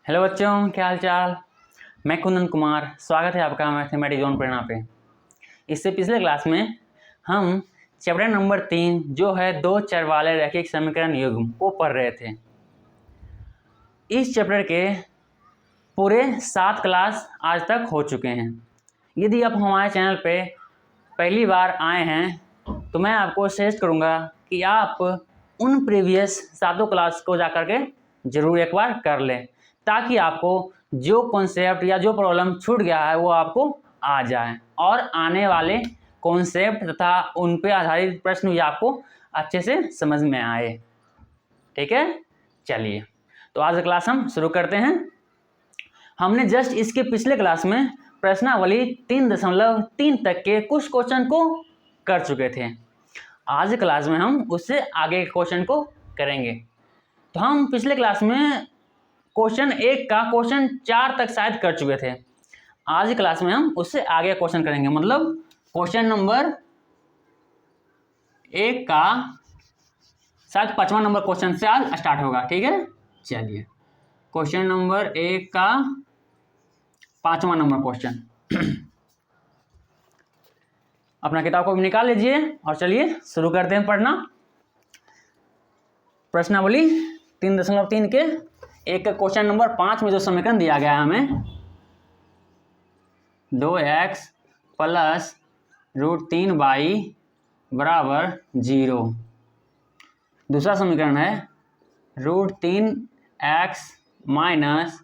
Hello बच्चों, क्या हाल चाल। मैं कुंदन कुमार, स्वागत है आपका मैथमेटिक्स जोन प्रेरणा पे। इससे पिछले क्लास में हम चैप्टर नंबर 3 जो है दो चर वाले रैखिक समीकरण युग्म को पढ़ रहे थे। इस चैप्टर के पूरे 7 क्लास आज तक हो चुके हैं। यदि आप हमारे चैनल पे पहली बार आए हैं तो मैं आपको सजेस्ट करूँगा कि आप उन प्रीवियस 7 क्लास को जा कर के ज़रूर एक बार कर लें, ताकि आपको जो कॉन्सेप्ट या जो प्रॉब्लम छूट गया है वो आपको आ जाए और आने वाले कॉन्सेप्ट तथा उन पे आधारित प्रश्न भी आपको अच्छे से समझ में आए। ठीक है, चलिए तो आज क्लास हम शुरू करते हैं। हमने जस्ट इसके पिछले क्लास में प्रश्नावली 3.3 तक के कुछ क्वेश्चन को कर चुके थे। आज क्लास में हम उससे आगे के क्वेश्चन को करेंगे। तो हम पिछले क्लास में क्वेश्चन 1 का क्वेश्चन 4 तक शायद कर चुके थे। आज क्लास में हम उससे आगे क्वेश्चन करेंगे, मतलब क्वेश्चन नंबर 1 का शायद 5वां नंबर क्वेश्चन से आज स्टार्ट होगा। ठीक है, चलिए क्वेश्चन नंबर 1 का 5वां नंबर क्वेश्चन अपना किताब को भी निकाल लीजिए और चलिए शुरू करते हैं पढ़ना। प्रश्नावली 3.3 के एक क्वेश्चन नंबर 5 में जो समीकरण दिया गया है हमें 2x प्लस √3y बराबर 0। दूसरा समीकरण है √3x माइनस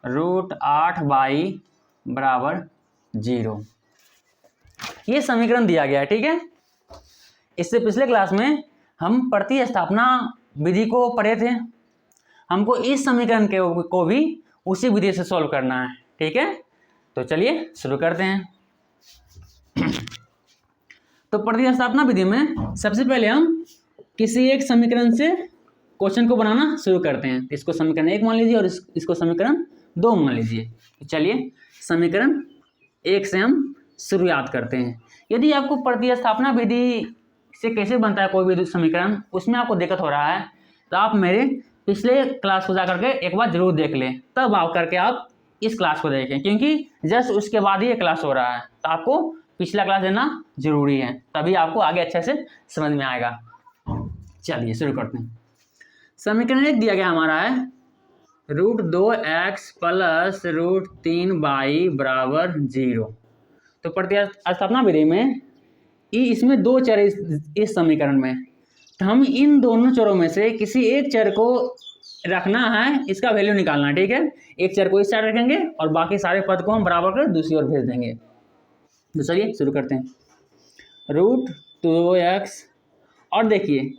√8y बराबर 0। ये समीकरण दिया गया है। ठीक है, इससे पिछले क्लास में हम प्रतिस्थापना विधि को पढ़े थे। हमको इस समीकरण को भी उसी विधि से सॉल्व करना है। ठीक है, तो चलिए शुरू करते हैं। तो प्रतिस्थापना विधि में सबसे पहले हम किसी एक समीकरण से क्वेश्चन को बनाना शुरू करते हैं। इसको समीकरण 1 मान लीजिए और इसको समीकरण 2 मान लीजिए। तो चलिए समीकरण 1 से हम शुरुआत करते हैं। यदि आपको प्रतिस्थापना विधि से कैसे बनता है कोई भी समीकरण, उसमें आपको दिक्कत हो रहा है तो आप मेरे पिछले क्लास को जा करके एक बार जरूर देख लें, तब आप करके आप इस क्लास को देखें, क्योंकि जस्ट उसके बाद ही ये क्लास हो रहा है। तो आपको पिछला क्लास देना जरूरी है, तभी आपको आगे अच्छे से समझ में आएगा। चलिए शुरू करते हैं। समीकरण 1 दिया गया हमारा है √2x प्लस √3y बराबर 0। तो प्रतिस्थापना विधि में इसमें 2 चर इस समीकरण में, तो हम इन दोनों चरों में से किसी एक चर को रखना है, इसका वैल्यू निकालना है। ठीक है, एक चर को इस साइड रखेंगे और बाकी सारे पद को हम बराबर कर दूसरी ओर भेज देंगे। तो चलिए शुरू करते हैं। √2x और देखिए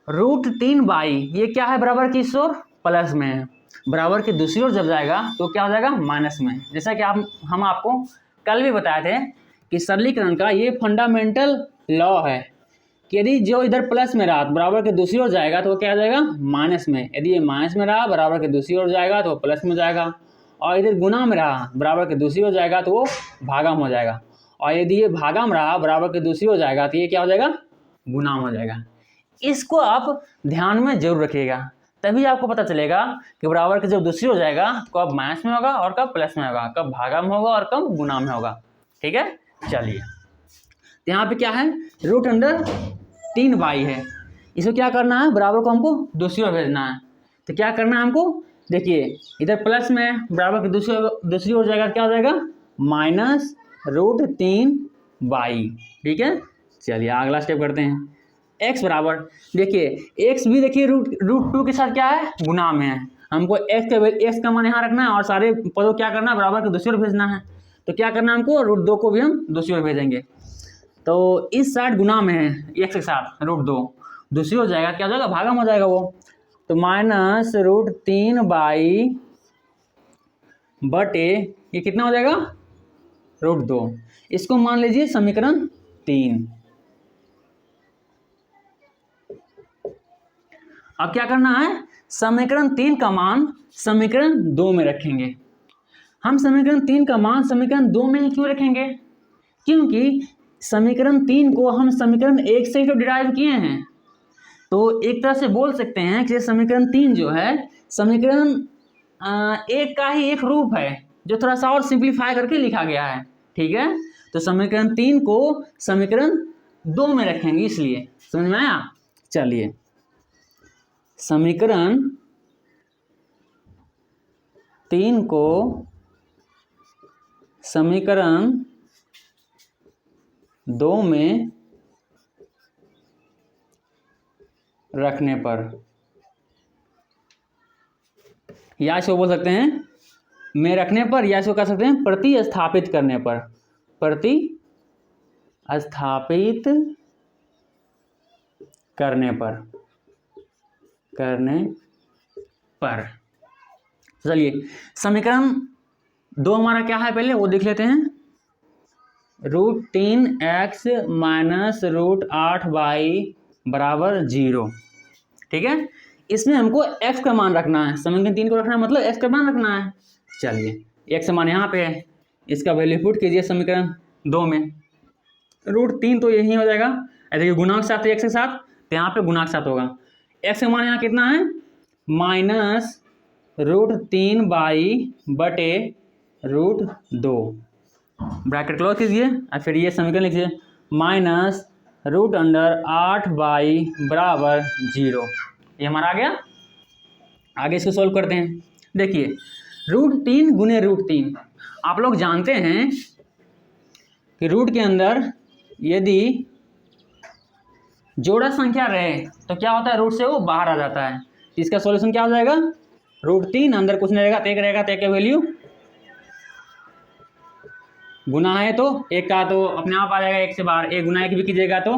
√3y ये क्या है, बराबर की इस ओर प्लस में है, बराबर की दूसरी ओर जब जाएगा तो क्या हो जाएगा, माइनस में। जैसा कि हम आपको कल भी बताए थे कि सरलीकरण का ये फंडामेंटल लॉ है कि यदि जो इधर प्लस में रहा बराबर के दूसरी ओर जाएगा तो क्या हो जाएगा, माइनस में। यदि ये माइनस में रहा बराबर के दूसरी ओर जाएगा तो प्लस में जाएगा, और इधर गुना में रहा बराबर के दूसरी ओर जाएगा तो वो भागा में हो जाएगा, और यदि ये भागा में रहा बराबर के दूसरी ओर जाएगा तो ये क्या हो जाएगा, गुना में हो जाएगा। इसको आप ध्यान में जरूर रखिएगा, तभी आपको पता चलेगा कि बराबर के जब दूसरी हो जाएगा कब माइनस में होगा और कब प्लस में होगा, कब भागा में होगा और कब गुना में होगा। ठीक है, चलिए यहाँ पे क्या है, √3y है, इसको क्या करना है, बराबर को हमको दूसरी ओर भेजना है। तो क्या करना है हमको, देखिए इधर प्लस में बराबर की दूसरी ओर जाएगा, क्या हो जाएगा, माइनस √3y। ठीक है, चलिए अगला स्टेप करते हैं। x बराबर, देखिए x भी देखिए √2 के साथ क्या है, गुना में है। हमको x का मान यहाँ रखना है और सारे पदों क्या करना है, बराबर के दूसरी ओर भेजना है। तो क्या करना है हमको, √2 को भी हम दूसरी ओर भेजेंगे। तो इस साइड गुना में है x के साथ √2, दूसरी ओर जाएगा क्या हो जाएगा, भागा में हो जाएगा वो। तो माइनस √3y बटे ये कितना हो जाएगा, √2। इसको मान लीजिए समीकरण 3। अब क्या करना है, समीकरण 3 का मान समीकरण 2 में रखेंगे। हम समीकरण 3 का मान समीकरण 2 में ही क्यों रखेंगे, क्योंकि समीकरण 3 को हम समीकरण 1 से ही तो डिराइव किए हैं। तो एक तरह से बोल सकते हैं कि समीकरण 3 जो है समीकरण एक का ही एक रूप है जो थोड़ा सा और सिंप्लीफाई करके लिखा गया है, ठीक है। तो समीकरण 3 को समीकरण 2 में रखेंगे, इसलिए समझ में आया। चलिए समीकरण 3 को समीकरण 2 में रखने पर, या इसको बोल सकते हैं में रखने पर, या इसको कह सकते हैं प्रतिस्थापित करने पर, प्रतिस्थापित करने पर। चलिए समीकरण 2 हमारा क्या है पहले वो देख लेते हैं। √3x माइनस √8y बराबर 0, ठीक है। इसमें हमको x का मान रखना है, समीकरण 3 को रखना है मतलब x का मान रखना है। चलिए x का मान यहाँ पे है, इसका वैल्यू पुट कीजिए समीकरण 2 में। √3 तो यही हो जाएगा, देखिए गुणांक के साथ x के साथ, तो यहाँ पे गुणांक के साथ होगा। x का मान यहाँ कितना है माइनस √3y बटे √2, ब्रैकेट क्लोज कीजिए और फिर ये समीकरण लिखिए माइनस √8y बराबर 0। ये हमारा आ गया। आगे इसको सॉल्व करते हैं। देखिए √3 गुने √3, आप लोग जानते हैं कि रूट के अंदर यदि जोड़ा संख्या रहे तो क्या होता है, रूट से वो बाहर आ जाता है। इसका सॉल्यूशन क्या हो जाएगा, √3 अंदर कुछ नहीं रहेगा तो एक रहेगा, तो एक का वैल्यू गुना है तो एक का तो अपने आप आ जाएगा, एक से बाहर, एक गुना एक भी कीजिएगा तो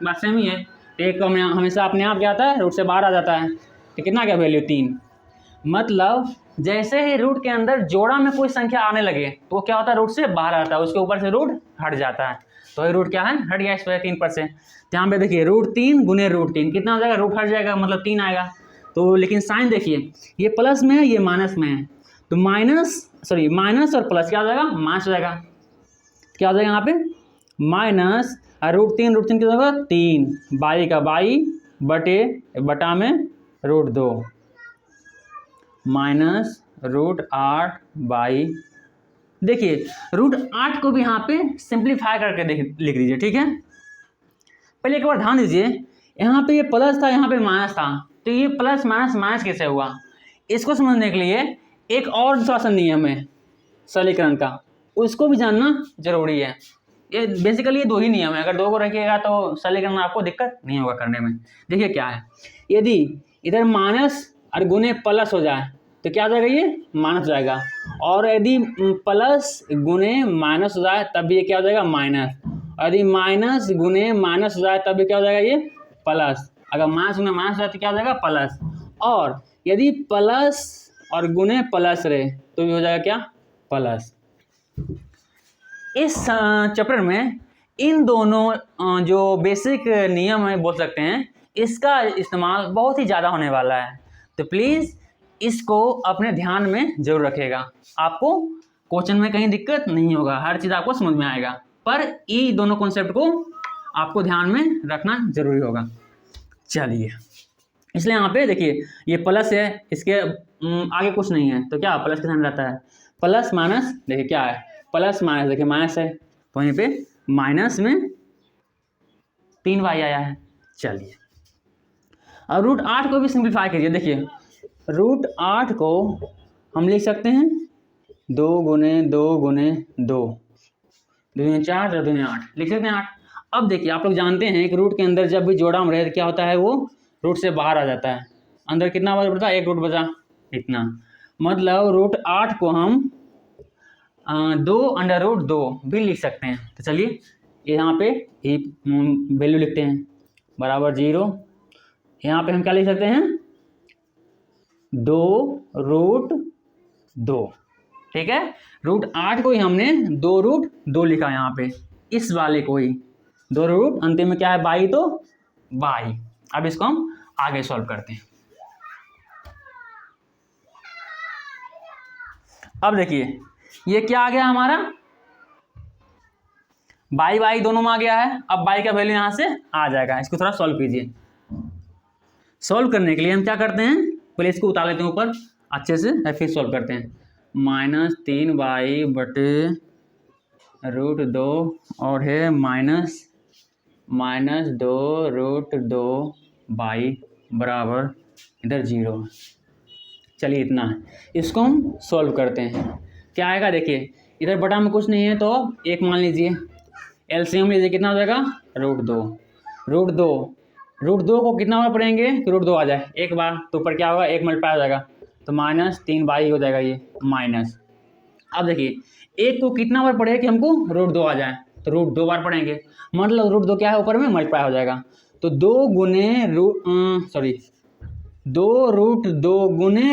बात सेम ही है। तो एक हमेशा अपने आप क्या आता है, रूट से बाहर आ जाता है। तो कितना क्या वैल्यू 3, मतलब जैसे ही रूट के अंदर जोड़ा में कोई संख्या आने लगे तो वो क्या होता है, रूट से बाहर आता है, उसके ऊपर से रूट हट जाता है। तो ये रूट क्या है, हट गया इस पर 3 पर से। तो यहाँ पे देखिए √3 गुने √3 कितना हो जाएगा, रूट हट जाएगा मतलब 3 आएगा। तो लेकिन साइन देखिए ये प्लस में है ये माइनस में है, तो माइनस और प्लस क्या हो जाएगा, माइनस हो जाएगा। क्या हो जाएगा यहाँ पे माइनस √3 कितना होगा 3, बाई का बाई बटा में √2 माइनस √8 देखिए √8 को भी यहाँ पे सिंप्लीफाई करके लिख दीजिए, ठीक है। पहले एक बार ध्यान दीजिए, यहाँ पे ये प्लस था यहाँ पे माइनस था, तो ये प्लस माइनस माइनस कैसे हुआ, इसको समझने के लिए एक और थोड़ा सा नियम है सरलीकरण का, उसको भी जानना जरूरी है। ये बेसिकली ये 2 ही नियम है, अगर 2 को रखिएगा तो सरलीकरण में आपको दिक्कत नहीं होगा करने में। देखिए क्या है, यदि इधर माइनस और गुने प्लस हो जाए तो क्या हो जाएगा, ये माइनस हो जाएगा, और यदि प्लस गुने माइनस हो जाए तब भी ये क्या हो जाएगा माइनस, और यदि माइनस गुने माइनस हो जाए तब भी क्या हो जाएगा ये प्लस। अगर माइनस गुने माइनस हो जाए तो क्या हो जाएगा प्लस, और यदि प्लस और गुने प्लस रहे तो भी हो जाएगा क्या प्लस। इस चैप्टर में इन दोनों जो बेसिक नियम है बोल सकते हैं, इसका इस्तेमाल बहुत ही ज़्यादा होने वाला है। तो प्लीज़ इसको अपने ध्यान में जरूर रखिएगा, आपको क्वेश्चन में कहीं दिक्कत नहीं होगा, हर चीज़ आपको समझ में आएगा, पर ये दोनों कॉन्सेप्ट को आपको ध्यान में रखना जरूरी होगा। चलिए इसलिए यहाँ पे देखिए ये प्लस है, इसके आगे कुछ नहीं है, तो क्या प्लस के सामने रहता है, प्लस माइनस देखिए क्या है प्लस माइनस, देखिए माइनस है तो वहीं पे माइनस में 3y आया है। चलिए अब √8 को भी सिंप्लीफाई कीजिए। देखिए √8 को हम लिख सकते हैं 2 गुने 2 गुने 2, 2 4 2 8 लिख सकते हैं 8। अब देखिए आप लोग जानते हैं कि रूट के अंदर जब भी जोड़ा में रहे तो क्या होता है, वो रूट से बाहर आ जाता है, अंदर कितना बचा, एक रूट बचा इतना, मतलब √8 को हम 2√2 भी लिख सकते हैं। तो चलिए यहाँ पे ये वैल्यू लिखते हैं बराबर 0, यहाँ पे हम क्या लिख सकते हैं 2√2, ठीक है। √8 को ही हमने 2√2 लिखा यहाँ पे, इस वाले को ही 2 अंतिम में क्या है बाई, तो बाई। अब इसको हम आगे सॉल्व करते हैं। अब देखिए ये क्या आ गया हमारा, बाई दोनों में आ गया है। अब बाई का वैल्यू यहाँ से आ जाएगा, इसको थोड़ा सॉल्व कीजिए। सॉल्व करने के लिए हम क्या करते हैं, पहले इसको उतार लेते हैं ऊपर, अच्छे से फिर सॉल्व करते हैं। -3y/√2 और है -2√2y बराबर इधर 0। चलिए इतना है, इसको हम सॉल्व करते हैं। क्या आएगा देखिए, इधर बटा में कुछ नहीं है तो एक मान लीजिए, एलसीएम लीजिए, कितना हो जाएगा √2 को कितना बार पढ़ेंगे कि √2 आ जाए, एक बार, तो ऊपर क्या होगा, एक मल्टीप्लाई हो जाएगा, तो -3y हो जाएगा ये माइनस। अब देखिए एक को कितना बार पढ़े कि हमको √2 आ जाए, तो √2 बार पढ़ेंगे, मतलब √2 क्या है, ऊपर में मल्टीप्लाई हो जाएगा, तो 2 गुने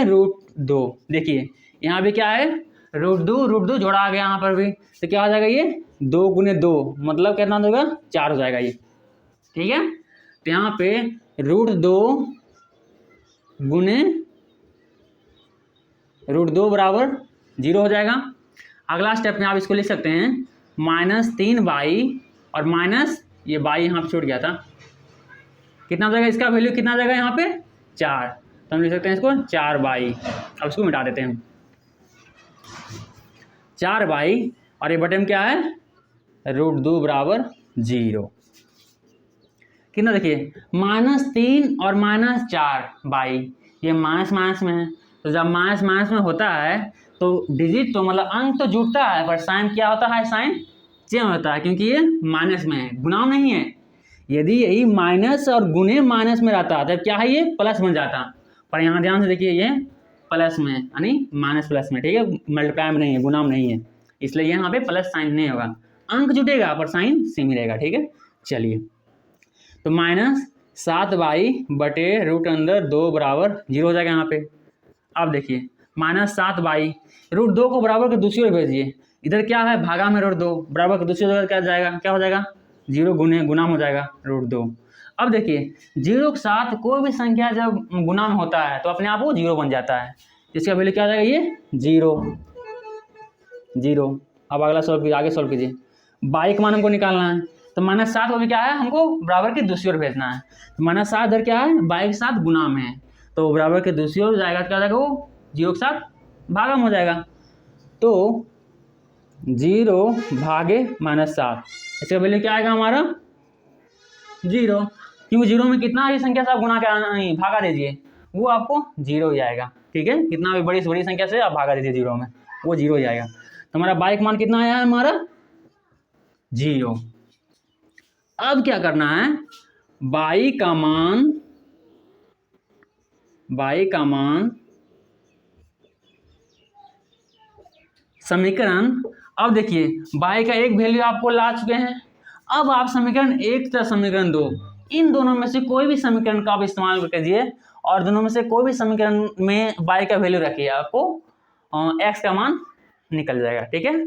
√2। देखिए यहाँ भी क्या है, √2 जोड़ा आ गया यहाँ पर भी, तो क्या हो जाएगा ये 2 गुने 2 मतलब कितना होगा, 4 हो जाएगा ये, ठीक है। तो यहाँ पे √2 गुने √2 बराबर 0 हो जाएगा। अगला स्टेप में आप इसको लिख सकते हैं -3y और माइनस ये y यहाँ पे छूट गया था, कितना हो जाएगा, इसका वैल्यू कितना आ जाएगा यहाँ पे 4, तो हम लिख सकते हैं इसको 4y। अब इसको मिटा देते हैं, 4y और ये बटे में क्या है √2 बराबर 0। कितना देखिए -3 और -4y, ये माइनस माइनस में है, तो जब माइनस माइनस में होता है तो डिजिट तो मतलब अंक तो जुटता है, पर साइन क्या होता है, साइन चेंज होता है, क्योंकि ये माइनस में है, गुणाम नहीं है। यदि यही माइनस और गुने माइनस में रहता तब क्या है, ये प्लस बन जाता, पर यहाँ ध्यान से देखिए ये प्लस में यानी माइनस प्लस में, ठीक है, मल्टीप्लाई में नहीं है, गुणाम नहीं है, इसलिए यहाँ पे प्लस साइन नहीं होगा, अंक जुटेगा पर साइन सेम ही रहेगा, ठीक है। चलिए तो -7y बटे √2 बराबर 0 हो जाएगा यहाँ पे। अब देखिए -7y √2 को बराबर के दूसरी ओर भेजिए, इधर क्या है भागा में √2, बराबर के दूसरी ओर क्या जाएगा, क्या हो जाएगा 0 गुणाम हो जाएगा √2। अब देखिए 0 के साथ कोई भी संख्या जब गुणाम होता है तो अपने आप वो 0 बन जाता है, इसका वैल्यू क्या हो जाएगा, ये 0। अब अगला सॉल्व कीजिए, आगे सॉल्व कीजिए, y का मान हमको निकालना है, तो -7 को भी क्या है, हमको बराबर की दूसरी ओर भेजना है, तो -7 इधर क्या है, y के साथ गुणाम है, तो बराबर के दूसरी ओर जाएगा, क्या हो जाएगा, वो 0 के साथ भागम हो जाएगा, तो 0 भागे -7, इसका वैल्यू क्या आएगा हमारा 0, क्योंकि 0 में कितना भी संख्या से आप गुणा नहीं भागा दीजिए वो आपको 0 ही आएगा, ठीक है, कितना भी बड़ी से बड़ी संख्या से आप भागा दीजिए 0 में, वो 0 ही आएगा। तो हमारा y का मान कितना आया है, हमारा 0। अब क्या करना है, y का मान समीकरण, अब देखिए y का एक वैल्यू आपको ला चुके हैं, अब आप समीकरण 1 तथा समीकरण 2, इन दोनों में से कोई भी समीकरण का आप इस्तेमाल कीजिए और दोनों में से कोई भी समीकरण में y का वैल्यू रखिए, आपको x का मान निकल जाएगा, ठीक है।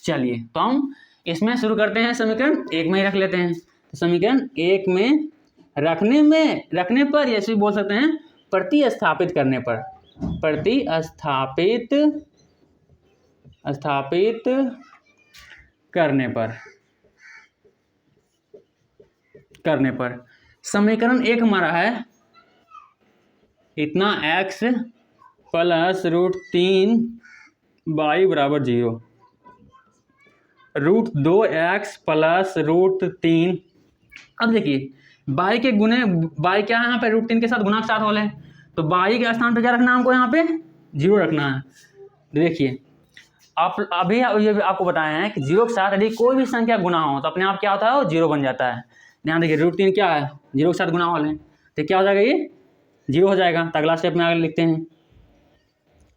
चलिए तो हम इसमें शुरू करते हैं, समीकरण 1 में ही रख लेते हैं, तो समीकरण 1 में रखने पर, ऐसे भी बोल सकते हैं प्रतिस्थापित करने पर, स्थापित करने पर समीकरण 1 हमारा है इतना x प्लस √3y बराबर 0, √2x प्लस √3। अब देखिए y के गुने y क्या है, यहाँ पे √3 के साथ गुणा के साथ होले, तो y के स्थान पे क्या रखना है, हमको यहाँ पे 0 रखना है। देखिए आप अभी आपको बताए हैं कि 0 के साथ यदि कोई भी संख्या गुना हो तो अपने आप क्या होता है, वो 0 बन जाता है। ध्यान देखिए √3 क्या है, 0 के साथ गुना वाले, तो क्या हो जाएगा, ये 0 हो जाएगा। तो अगला स्टेप में आगे लिखते हैं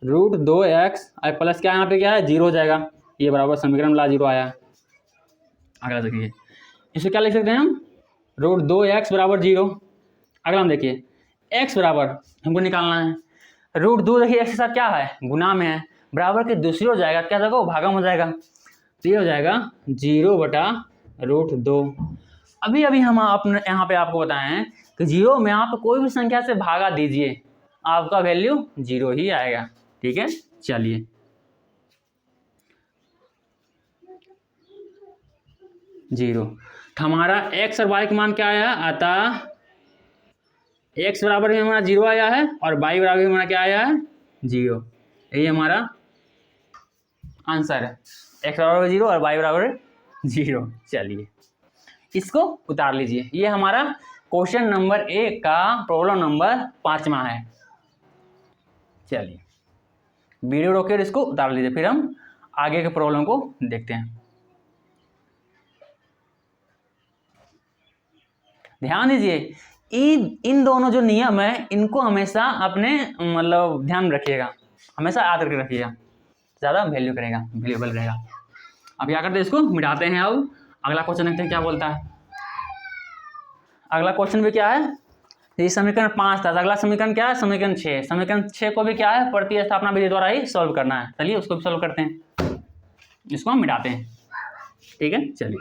√2x प्लस क्या यहाँ पे क्या है 0 हो जाएगा, ये बराबर समीकरण ला 0 आया। अगला देखिए इसे क्या लिख सकते हैं हम, √2x बराबर 0। अगला हम देखिए x बराबर हमको निकालना है, √2 देखिए x के साथ क्या है, गुना में है, बराबर के दूसरी ओर जाएगा, क्या जाएगा, वो भागम हो जाएगा, तो ये हो जाएगा 0/√2। अभी हम अपने यहाँ पे आपको बताए हैं कि 0 में आप कोई भी संख्या से भागा दीजिए, आपका वैल्यू 0 ही आएगा, ठीक है। चलिए जीरो, तो हमारा x और y का मान क्या आया, अतः x बराबर में हमारा 0 आया है और y बराबर में हमारा क्या आया है 0। यही हमारा आंसर है, x बराबर 0 और y बराबर 0। चलिए इसको उतार लीजिए। ये हमारा क्वेश्चन नंबर 1 का प्रॉब्लम नंबर 5वां है। चलिए वीडियो रोके और इसको उतार लीजिए, फिर हम आगे के प्रॉब्लम को देखते हैं। ध्यान दीजिए, इन दोनों जो नियम है इनको हमेशा अपने मतलब ध्यान रखिएगा, हमेशा याद करके रखिएगा, ज़्यादा वैल्यूएबल रहेगा। अब क्या करते हैं, इसको मिटाते हैं। अब अगला क्वेश्चन देखते हैं क्या बोलता है। अगला क्वेश्चन भी क्या है, ये समीकरण 5 था, अगला समीकरण क्या है, समीकरण 6। समीकरण 6 को भी क्या है, प्रतिस्थापना विधि द्वारा ही सॉल्व करना है। चलिए उसको भी सॉल्व करते हैं, इसको हम मिटाते हैं। ठीक है, चलिए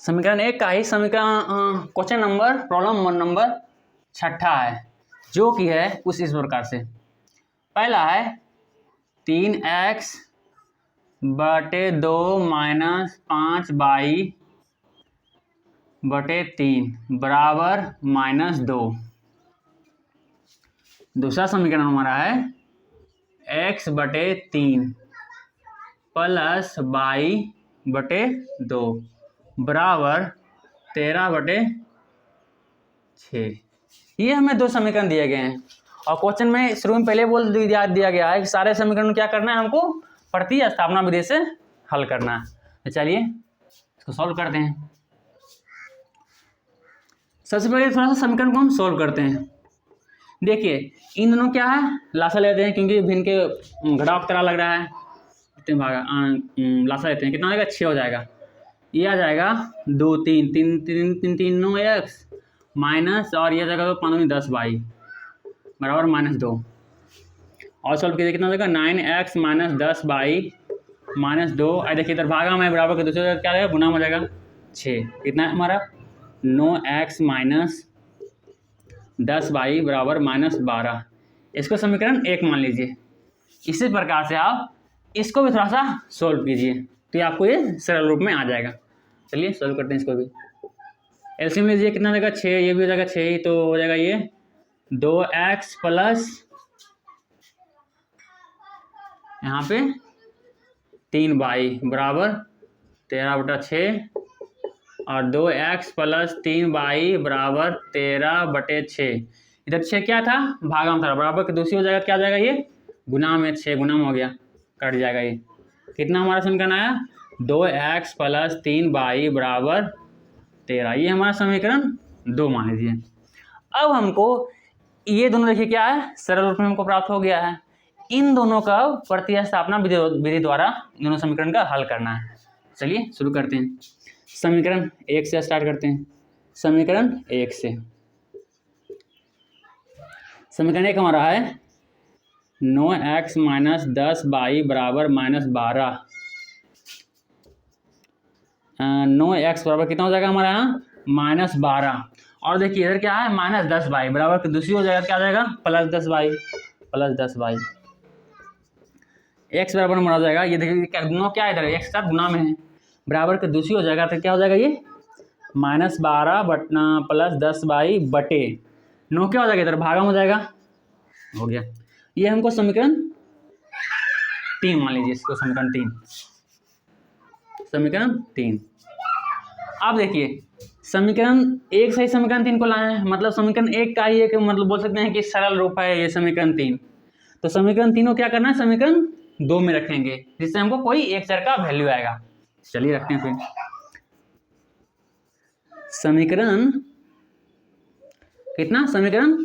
समीकरण 1 का ही समीकरण क्वेश्चन नंबर प्रॉब्लम नंबर 6 है, जो कि है कुछ इस प्रकार से। पहला है 3x बटे 2 माइनस 5y बटे 3 बराबर -2। दूसरा समीकरण हमारा है x बटे 3 प्लस y बटे 2 बराबर 13 बटे 6। ये हमें दो समीकरण दिए गए हैं और क्वेश्चन में शुरू में पहले बोल दिया गया है कि सारे समीकरण क्या करना है, हमको प्रतिस्थापना विधि से हल करना है। तो चलिए इसको सॉल्व करते हैं। सबसे पहले थोड़ा सा समीकरण को हम सॉल्व करते हैं। देखिए इन दोनों क्या है, लासा लेते हैं क्योंकि भिन्न के घटाव की तरह लग रहा है। लासा लेते हैं, कितना हो जाएगा, 6 हो जाएगा। ये आ जाएगा 2 3 3 3 3 3 9 x माइनस और ये जाएगा तो 5 10 y बराबर -2। और सॉल्व कीजिए, कितना हो जाएगा 9x माइनस 10 y माइनस 2। और देखिए इधर भागा में बराबर के दूसरे क्या रहेगा, गुना हो जाएगा 6। कितना है हमारा 9x माइनस 10 y बराबर -12। इसको समीकरण 1 मान लीजिए। इसी प्रकार से आप इसको भी थोड़ा सा सॉल्व कीजिए तो आपको ये सरल रूप में आ जाएगा। चलिए सॉल्व करते हैं इसको भी। एलसीएम लीजिए, कितना हो जाएगा 6, ये भी हो जाएगा 6 ही, तो हो जाएगा ये 2x प्लस यहाँ पे 3y बराबर 13 बटा 6 और 2x प्लस 3y बराबर 13 बटे 6। इधर 6 क्या था, भागा में था, बराबर के दूसरी हो जाएगा, क्या जाएगा ये गुना में, 6 गुना में हो गया, कट जाएगा। ये कितना हमारा समीकरण आया, 2x प्लस 3y बराबर 13। ये हमारा समीकरण 2 मान लीजिए। अब हमको ये दोनों देखिए क्या है, सरल रूप में हमको प्राप्त हो गया है। इन दोनों का प्रतिस्थापना विधि द्वारा इन दोनों समीकरण का हल करना है। चलिए शुरू करते हैं। समीकरण 1 से स्टार्ट करते हैं। समीकरण 1 से, समीकरण 1 हमारा है 9x माइनस 10y बराबर -12। 9x बराबर कितना हो जाएगा हमारा यहाँ -12। और देखिए इधर क्या है -10y बराबर की दूसरी हो जाएगा, क्या आ जाएगा +10y प्लस 10y। x बराबर हमारा हो जाएगा, ये देखिए क्या गुना, क्या है इधर x के साथ गुना में है, बराबर की दूसरी हो जाएगा तो क्या हो जाएगा ये -12 प्लस 10y बटे 9 क्या हो जाएगा, इधर भागा हो जाएगा, हो गया। ये हमको समीकरण 3 मान लीजिए, इसको समीकरण 3, समीकरण 3। अब देखिए समीकरण 1 से ही समीकरण 3 को लाए हैं, मतलब समीकरण 1 का ही एक मतलब बोल सकते हैं कि सरल रूप है ये समीकरण 3। तो समीकरण 3 को क्या करना है, समीकरण 2 में रखेंगे, जिससे हमको कोई एक चर का वैल्यू आएगा। चलिए रखते हैं फिर। समीकरण कितना, समीकरण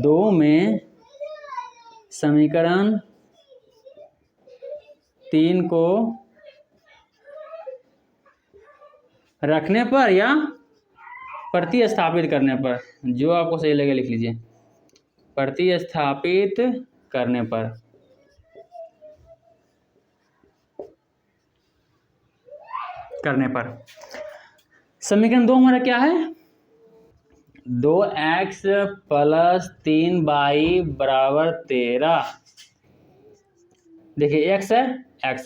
2 में समीकरण 3 को रखने पर या प्रतिस्थापित करने पर, जो आपको सही लगे लिख लीजिए, प्रतिस्थापित करने पर समीकरण 2 हमारा क्या है, 2x + 3y बराबर 13। देखिए x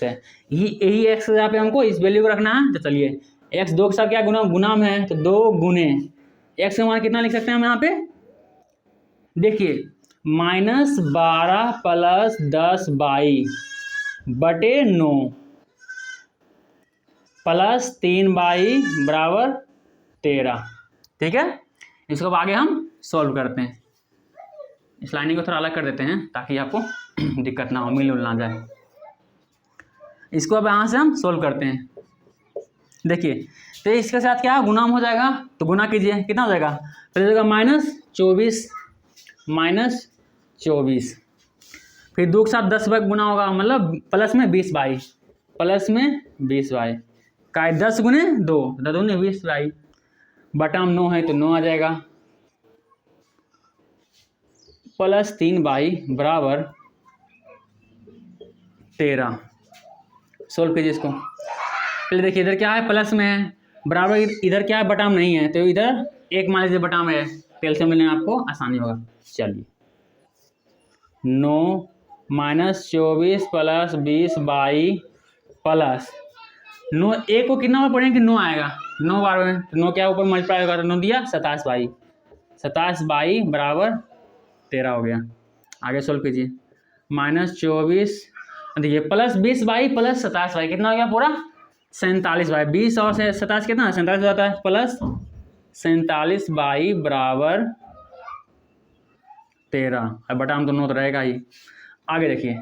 है, यही x यहाँ पे हमको इस वैल्यू को रखना है। तो चलिए x 2 के साथ क्या गुना में है, तो 2 गुने x का मान कितना लिख सकते हैं हम यहाँ पे, देखिए -12 + 10y बटे 9 + 3y बराबर 13। ठीक है, इसको अब आगे हम सॉल्व करते हैं। इस लाइनिंग को थोड़ा अलग कर देते हैं ताकि आपको दिक्कत ना हो, मिल ना जाए। इसको अब यहाँ से हम सोल्व करते हैं। देखिए तो इसके साथ क्या गुना हो जाएगा, तो गुना कीजिए, कितना हो जाएगा, तो हो जाएगा -24 फिर 2 के साथ 10 बार गुना होगा, मतलब प्लस में 20y का 10 गुने 2 दूनी 20y बटा 9 है तो 9 आ जाएगा, + 3y बराबर 13। सोल्व कीजिए इसको। पहले देखिए इधर क्या है, प्लस में है, बराबर इधर क्या है, बटा में नहीं है, तो इधर एक मान लीजिए बटा में है, एलसीएम लेने में आपको आसानी होगा। चलिए 9 -24 + 20y प्लस 9, एक को कितना बार पढ़ेंगे, 9 आएगा, 9 बार में, तो 9 क्या ऊपर मल्टीप्लाई होगा, तो 9 दिया 27y बराबर 13 हो गया। आगे सोल्व कीजिए, -24 देखिए + 20y + 27y कितना हो गया पूरा 47y, 20 और 27 कितना 47 हो जाता है, प्लस 47y बराबर 13। अब बटा हम तो 9 तो रहेगा ही। आगे देखिए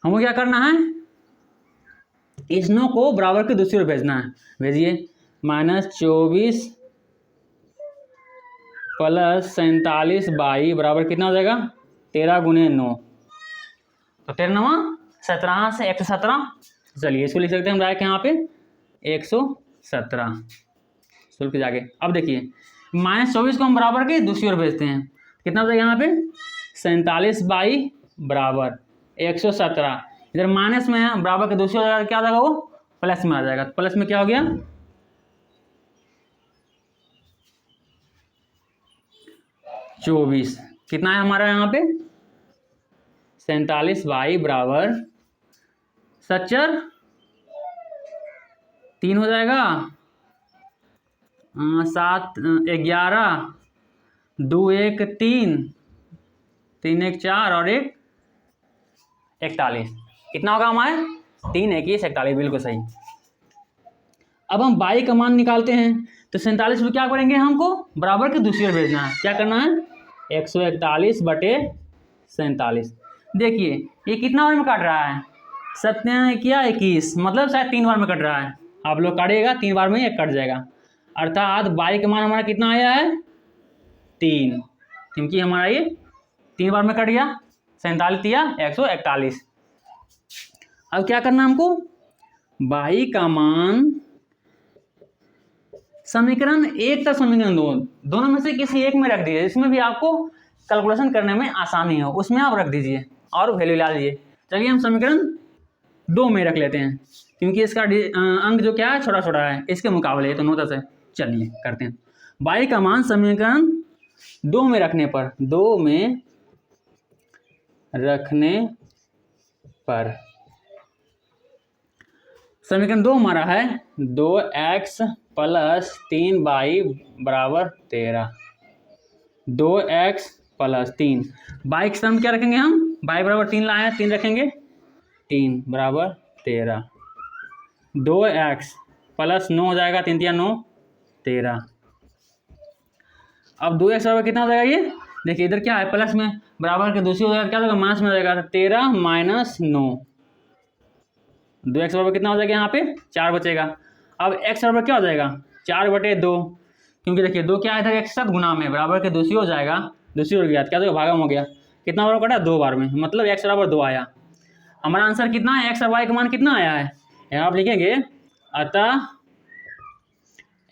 हमको क्या करना है, इस 9 को बराबर के दूसरी ओर भेजना है, भेजिए -24 + 47y बराबर कितना हो जाएगा, 13 गुने 9, तो 13 17 से 117। चलिए इसको लिख सकते हैं हम डायरेक्ट यहाँ पे 117। सोल्व कीजिए आगे। अब देखिए -24 को हम बराबर के दूसरी ओर भेजते हैं, कितना हो जाएगा यहाँ पे 47y बराबर 117, इधर माइनस में है, बराबर के दूसरी ओर क्या हो जाएगा, वो प्लस में आ जाएगा, प्लस में क्या हो गया 24, कितना है हमारा यहाँ पे 47y बराबर 7 3 हो जाएगा, 7 11 2 1 3 3 1 4 और 1 41, कितना होगा हमारे 3 1 41, बिल्कुल सही। अब हम y का मान निकालते हैं, तो 47 को क्या करेंगे, हमको बराबर के दूसरी ओर भेजना है, क्या करना है 141 बटे 47। देखिए ये कितना बार में काट रहा है, 7 क्या 21, मतलब शायद 3 बार में कट रहा है, आप लोग काटिएगा 3 बार में ये कट जाएगा, अर्थात y का मान हमारा कितना आया है 3, क्योंकि हमारा ये 3 बार में कट गया, 47 दिया 141। अब क्या करना हमको, y का मान समीकरण 1 तक समीकरण 2 दोनों में से किसी एक में रख दीजिए, इसमें भी आपको कैलकुलेशन करने में आसानी हो, उसमें आप रख दीजिए और वैल्यू ला लीजिए। चलिए हम समीकरण 2 में रख लेते हैं, क्योंकि इसका अंक जो क्या है छोटा छोटा है इसके मुकाबले, तो 9 से चलिए करते हैं। y का मान समीकरण 2 में रखने पर समीकरण 2 हमारा है 2x + 3y बराबर 13, 2x + 3, y के सामने क्या रखेंगे हम, y बराबर 3 लाए हैं, 3 रखेंगे, 3 बराबर 13, 2x + 9 हो जाएगा, 3 3 9 13। अब 2x बराबर कितना हो जाएगा, ये देखिए इधर क्या है प्लस में, बराबर के दूसरी हो जाएगा, क्या होगा माइनस में हो जाएगा, 13 - 9, 2x बराबर कितना हो जाएगा, यहाँ पे 4 बचेगा। अब x बराबर क्या हो जाएगा 4 बटे 2, क्योंकि देखिए 2 क्या है इधर x के साथ गुना में, बराबर के दूसरी हो जाएगा, दूसरी हो गया क्या होगा भागम हो गया, कितना बार कटा 2 बार में, मतलब x बराबर 2 आया। हमारा आंसर कितना है, x और y का मान कितना आया है, यहाँ आप लिखेंगे, अतः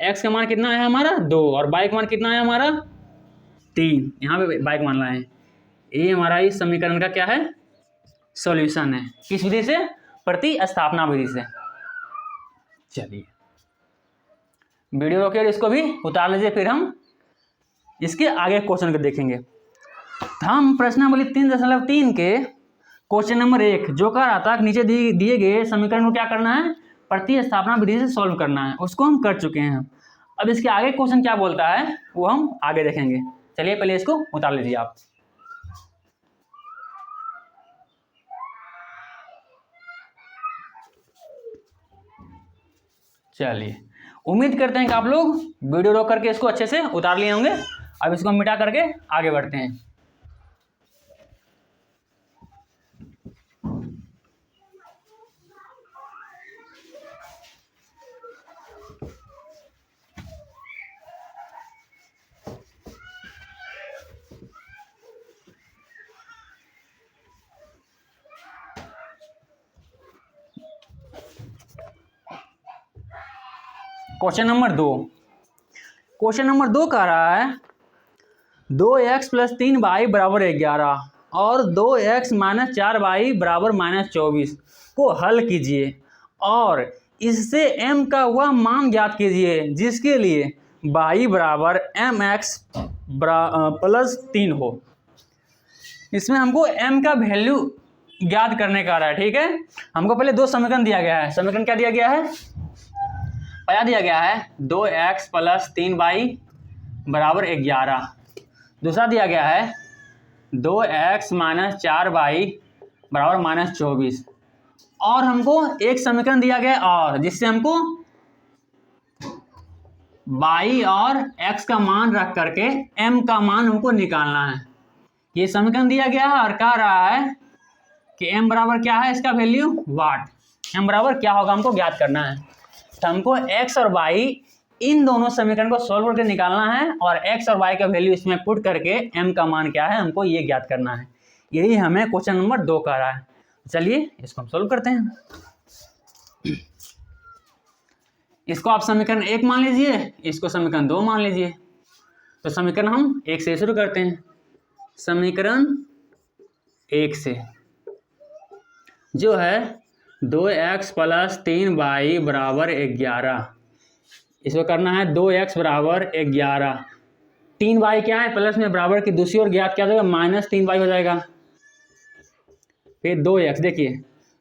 x का मान कितना है हमारा 2 और y का मान कितना है हमारा 3, यहाँ पे y का मान लाए हैं। ये हमारा इस समीकरण का क्या है सॉल्यूशन है, किस विधि से, प्रतिस्थापना विधि से। चलिए वीडियो रोके और इसको भी उतार लीजिए, फिर हम इसके आगे क्वेश्चन को देखेंगे। हम प्रश्नावली 3.3 के क्वेश्चन नंबर 1 जो कह रहा था नीचे दिए गए समीकरण को क्या करना है, प्रतिस्थापना विधि से सॉल्व करना है, उसको हम कर चुके हैं। अब इसके आगे क्वेश्चन क्या बोलता है वो हम आगे देखेंगे। चलिए पहले इसको उतार लीजिए आप। चलिए उम्मीद करते हैं कि आप लोग वीडियो रोक करके इसको अच्छे से उतार लिए होंगे। अब इसको मिटा करके आगे बढ़ते हैं। क्वेश्चन नंबर 2 कह रहा है 2x + 3y = 11 और 2x - 4y = -24 को हल कीजिए और इससे m का वह मान ज्ञात कीजिए जिसके लिए y = mx + 3 हो। इसमें हमको m का वैल्यू ज्ञात करने का रहा है, ठीक है। हमको पहले दो समीकरण दिया गया है। समीकरण क्या दिया गया है, पहला दिया गया है 2x + 3y = 11, दूसरा दिया गया है 2x - 4y = -24 और हमको एक समीकरण दिया गया और जिससे हमको y और x का मान रख करके m का मान हमको निकालना है। ये समीकरण दिया गया है और कह रहा है कि m बराबर क्या है, इसका वैल्यू वाट, m बराबर क्या होगा हमको ज्ञात करना है। तो हमको x और y इन दोनों समीकरण को सॉल्व करके निकालना है और x और y का वैल्यू इसमें पुट करके m का मान क्या है हमको ये ज्ञात करना है। यही हमें क्वेश्चन नंबर 2 कह रहा है। चलिए इसको हम सॉल्व करते हैं। इसको आप समीकरण 1 मान लीजिए, इसको समीकरण 2 मान लीजिए। तो समीकरण हम 1 से शुरू करते हैं। समीकरण 1 से जो है 2x + 3y = 11, इसको करना है 2x = 11, 3y क्या है प्लस में बराबर की दूसरी ओर ज्ञात क्या हो जाएगा -3y हो जाएगा। फिर 2x, देखिए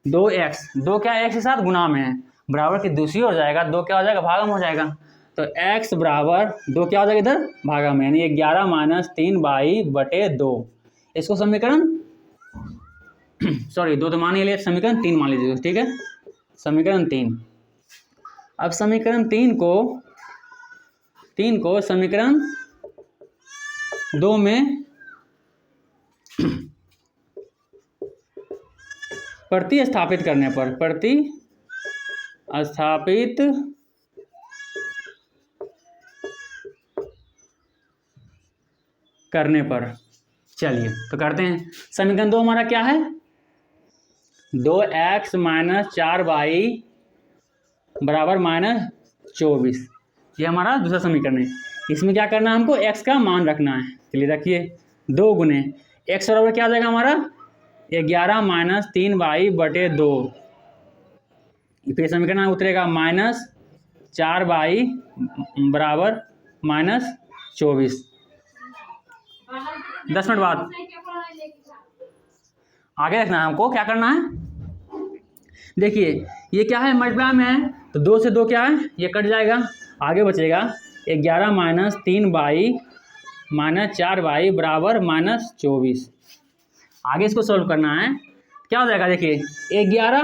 2x 2 क्या x के साथ गुना में है, बराबर की दूसरी ओर जाएगा 2 क्या हो जाएगा भागा में हो जाएगा। तो x बराबर 2 क्या हो जाएगा इधर भागा में, यानी 11 - 3y/2। इसको समीकरण सॉरी 2 तो मान ही लिया, समीकरण 3 मान लीजिए, ठीक है। समीकरण 3, अब समीकरण 3 को समीकरण 2 में प्रतिस्थापित करने पर चलिए तो करते हैं। समीकरण 2 हमारा क्या है, 2x - 4y = -24, ये हमारा दूसरा समीकरण है। इसमें क्या करना है हमको x का मान रखना है। चलिए रखिए 2 गुने x बराबर क्या हो जाएगा हमारा 11 - 3y/2, फिर समीकरण उतरेगा -4y = -24। 10 मिनट बाद आगे रखना है हमको, क्या करना है देखिए ये क्या है मल्टीप्लाई में है तो 2 से 2 क्या है ये कट जाएगा, आगे बचेगा 11 - 3y - 4y = -24। आगे इसको सॉल्व करना है, क्या हो जाएगा देखिए 11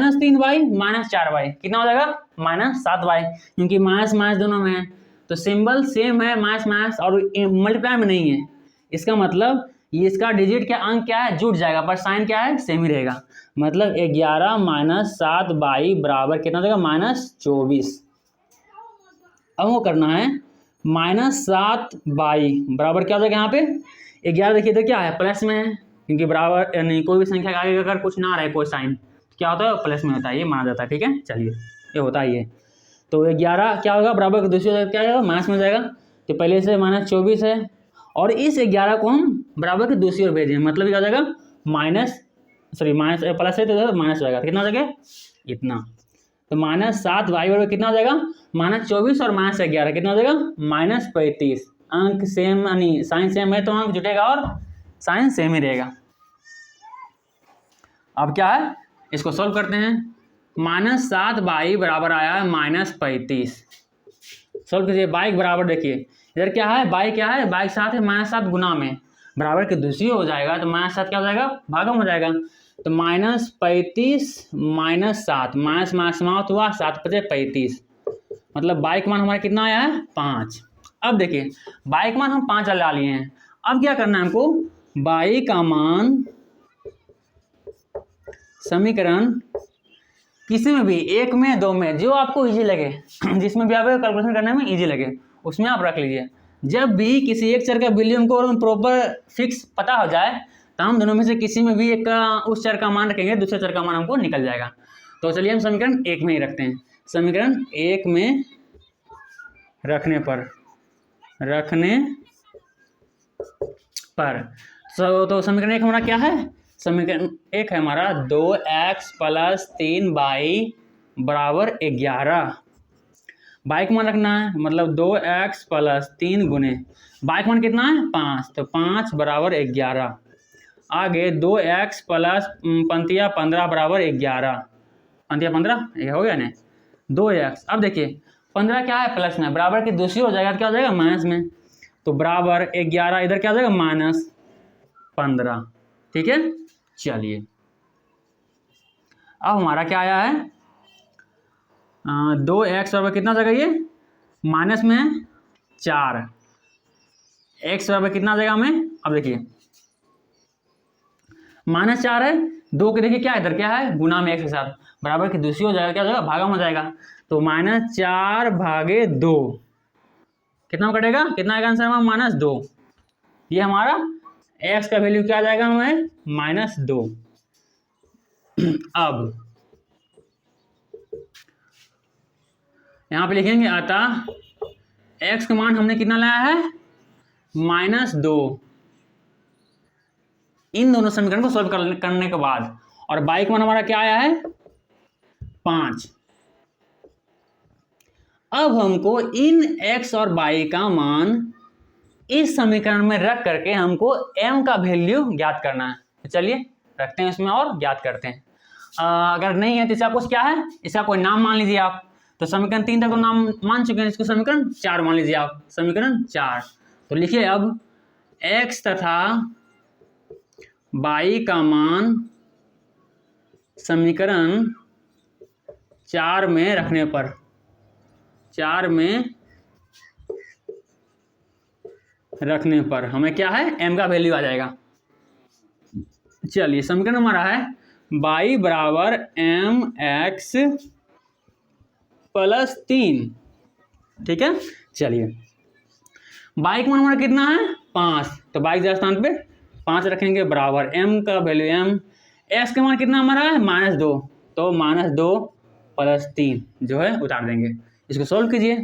- 3y - 4y कितना हो जाएगा -7y, क्योंकि माइनस माइनस दोनों में है तो सिंबल सेम है, माइनस माइनस और मल्टीप्लाई में नहीं है। इसका मतलब ये इसका डिजिट क्या अंक क्या है जुट जाएगा पर साइन क्या है सेम ही रहेगा। मतलब 11 - 7y बराबर कितना हो जाएगा -24। अब वो करना है -7y बराबर क्या हो जाएगा यहाँ पे 11, देखिए इधर क्या है प्लस में है क्योंकि बराबर यानी कोई भी संख्या के आगे अगर कुछ ना रहे कोई साइन तो क्या होता है प्लस में होता है, ये माना जाता है, ठीक है। चलिए ये होता है ये, तो 11 क्या होगा बराबर का दूसरी क्या होगा माइनस में हो जाएगा, तो पहले से -24 है और इस 11 को हम बराबर की दूसरी ओर भेजें, मतलब क्या हो जाएगा माइनस प्लस है तो माइनस हो जाएगा, कितना हो जाएगा इतना। तो -7 y बराबर कितना हो जाएगा, -24 और -11 कितना हो जाएगा, -35। अंक सेम यानी साइन सेम है तो अंक जुटेगा और साइन सेम ही रहेगा। अब क्या है, इसको सॉल्व करते हैं। -7y बराबर आया है -35। सॉल्व कीजिए। बाई बराबर देखिए इधर क्या है, बाई क्या है, बाई 7 है, -7 गुना में बराबर के दूसरी हो जाएगा तो -7 क्या हो जाएगा, भागम हो जाएगा। तो -35 -7 माइनस माइनस समाप्त हुआ, 7 × 5 = 35, मतलब बाई का मान हमारा कितना आया है, 5। अब देखिए बाई का मान हम 5 ला लिए हैं। अब क्या करना है हमको, बाई का मान समीकरण किसी में भी, एक में, दो में, जो आपको इजी लगे, जिसमें भी आपको कैलकुलेशन करने में इजी लगे उसमें आप रख लीजिए। जब भी किसी एक चर का वैल्यू हमको प्रॉपर फिक्स पता हो जाए तो हम दोनों में से किसी में भी एक का उस चर का मान रखेंगे, दूसरे चर का मान हमको निकल जाएगा। तो चलिए हम समीकरण 1 में ही रखते हैं। समीकरण 1 में रखने पर तो समीकरण 1 हमारा क्या है, समीकरण 1 है हमारा 2x + 3y बराबर 11। बाई का मान रखना है, मतलब 2x + 3 गुने बाई का मान कितना है, 5, तो 5 बराबर 11। आगे 2x + 15 बराबर 11, 15 ये हो गया ना, 2x। अब देखिए 15 क्या है, प्लस में, बराबर की दूसरी हो जाएगा, क्या हो जाएगा, माइनस में, तो बराबर 11, इधर क्या हो जाएगा, -15। ठीक है, चलिए अब हमारा क्या आया है, 2x बराबर कितना हो जाएगा, ये माइनस में है 4, x बराबर कितना आ जाएगा हमें, अब देखिए -4 है, 2 के देखिए क्या है, इधर क्या है, गुना में x के साथ, बराबर की दूसरी हो जाएगा, क्या हो जाएगा, भागम हो जाएगा, तो -4/2 कितना कटेगा, कितना आएगा आंसर हमारा, -2। ये हमारा x का वैल्यू क्या आ जाएगा हमें, -2। अब यहाँ पे लिखेंगे अतः x का मान हमने कितना लाया है, -2, इन दोनों समीकरण को सॉल्व करने के बाद, और बाई का मान हमारा क्या आया है, 5। अब हमको इन x और y का मान इस समीकरण में रख करके हमको m का वैल्यू ज्ञात करना है। तो चलिए रखते हैं इसमें और ज्ञात करते हैं। अगर नहीं है तो इसका कुछ क्या है, इसका कोई नाम मान लीजिए आप। तो समीकरण 3 तक तो नाम मान चुके हैं, इसको समीकरण 4 मान लीजिए आप, समीकरण 4। तो लिखिए अब x तथा y का मान समीकरण 4 में रखने पर, 4 में रखने पर हमें क्या है, m का वैल्यू आ जाएगा। चलिए समीकरण हमारा है y बराबर mx + 3। ठीक है, चलिए y का मान हमारा कितना है, 5, तो y के स्थान पे 5 रखेंगे, बराबर m का वैल्यू m, x का मान कितना हमारा है, -2, तो -2 + 3 जो है उतार देंगे। इसको सॉल्व कीजिए।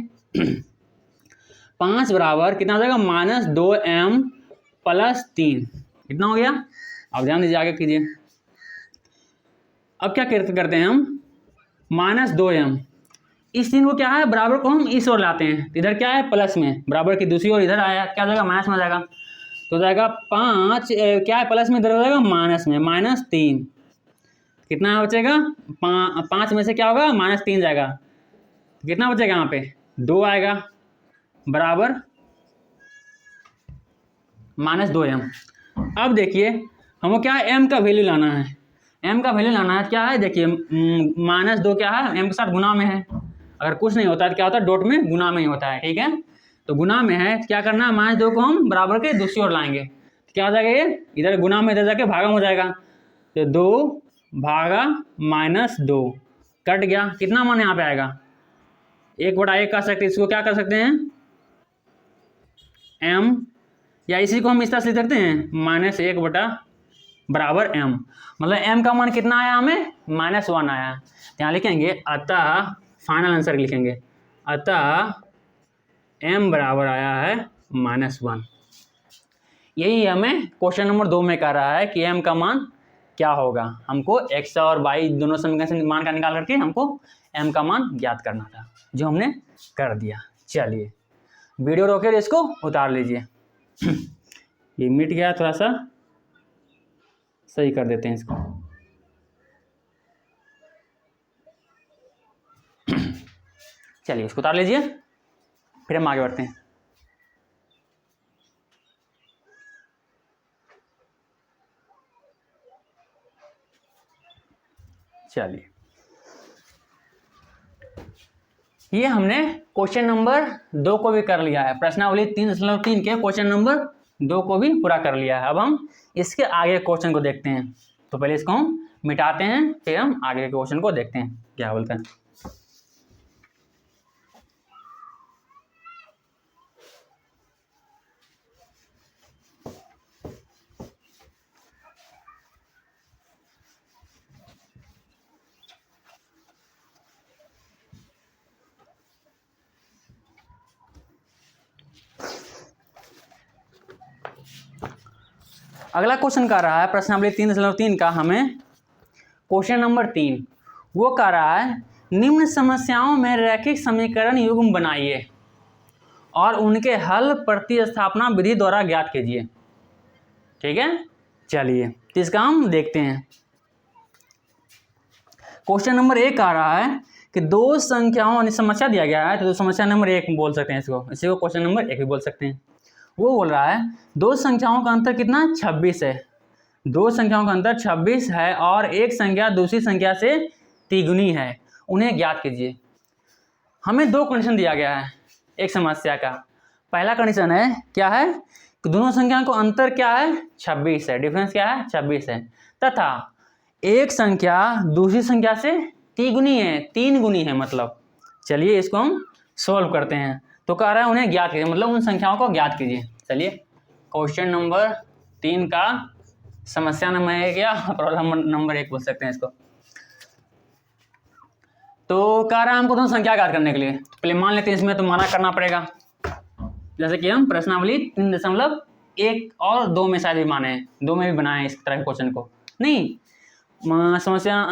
5 बराबर कितना हो जाएगा, -2m + 3 कितना हो गया। अब ध्यान दीजिए आगे कीजिए। अब क्या करते हैं हम, -2m, इस 3 को क्या है, बराबर को हम इस ओर लाते हैं, इधर क्या है, प्लस में, बराबर की दूसरी ओर इधर आया, क्या हो जाएगा, माइनस में आ जाएगा, तो जाएगा 5 क्या है, प्लस में, इधर हो जाएगा माइनस में, -3 कितना बचेगा, 5 में से क्या होगा, -3 जाएगा, कितना बचेगा यहाँ पे, 2 आएगा, बराबर -2m। अब देखिए हमको क्या है, m का वैल्यू लाना है, m का वैल्यू लाना है, क्या है देखिए, -2 क्या है, m के साथ गुना में है, अगर कुछ नहीं होता है तो क्या होता है, डॉट में गुना में ही होता है। ठीक है, तो गुना में है, क्या करना है, -2 को हम बराबर के दूसरी ओर लाएंगे, क्या हो जाएगा, ये इधर गुना में, इधर जाके भागम हो जाएगा, तो 2 भागा -2 कट गया, कितना मान यहाँ पे आएगा, 1/1 कर सकते हैं, इसको क्या कर सकते हैं, m, या इसी को हम इस तरह से लिख सकते हैं, -1 बराबर m, मतलब m का मान कितना आया हमें, -1 आया। यहाँ लिखेंगे अतः, फाइनल आंसर लिखेंगे, अतः m बराबर आया है -1। यही हमें क्वेश्चन नंबर 2 में कह रहा है कि m का मान क्या होगा, हमको x और y दोनों समीकरण से मान का निकाल करके हमको m का मान ज्ञात करना था, जो हमने कर दिया। चलिए वीडियो रोके, इसको उतार लीजिए। ये मिट गया, थोड़ा सा सही कर देते हैं इसको। चलिए इसको उतार लीजिए, फिर हम आगे बढ़ते हैं। चलिए ये हमने क्वेश्चन नंबर 2 को भी कर लिया है, प्रश्नावली 3.3 के क्वेश्चन नंबर 2 को भी पूरा कर लिया है। अब हम इसके आगे क्वेश्चन को देखते हैं। तो पहले इसको हम मिटाते हैं, फिर हम आगे के क्वेश्चन को देखते हैं क्या बोलते हैं। अगला क्वेश्चन कह रहा है प्रश्नावली 3.3 का, हमें क्वेश्चन नंबर 3 वो कह रहा है निम्न समस्याओं में रैखिक समीकरण युग्म बनाइए और उनके हल प्रतिस्थापना विधि द्वारा ज्ञात कीजिए। ठीक है, चलिए तो इसका हम देखते हैं। क्वेश्चन नंबर 1 आ रहा है कि दो संख्याओं, समस्या दिया गया है तो समस्या नंबर 1 बोल सकते हैं इसको, इसी को क्वेश्चन नंबर 1 भी बोल सकते हैं। वो बोल रहा है दो संख्याओं का अंतर कितना, 26 है। दो संख्याओं का अंतर 26 है और एक संख्या दूसरी संख्या से तिगुनी है, उन्हें ज्ञात कीजिए। हमें दो कंडीशन दिया गया है एक समस्या का। पहला कंडीशन है क्या है कि दोनों संख्याओं को अंतर क्या है, 26 है, डिफरेंस क्या है, 26 है, तथा एक संख्या दूसरी संख्या से तिगुनी है, 3 गुनी है मतलब। चलिए इसको हम सॉल्व करते हैं। तो कह रहा है उन्हें ज्ञात कीजिए, मतलब उन संख्याओं को ज्ञात कीजिए। चलिए क्वेश्चन नंबर 3 का समस्या नंबर है क्या, प्रॉब्लम नंबर 1 बोल सकते हैं इसको। तो कह रहा है हमको दोनों संख्या ज्ञात करने के लिए, तो पहले मान लेते हैं इसमें तो माना करना पड़ेगा। जैसे कि हम प्रश्नावली 3.1 और 2 में शायद भी माने हैं, 2 में भी बनाए हैं इस तरह के क्वेश्चन को। नहीं, समस्या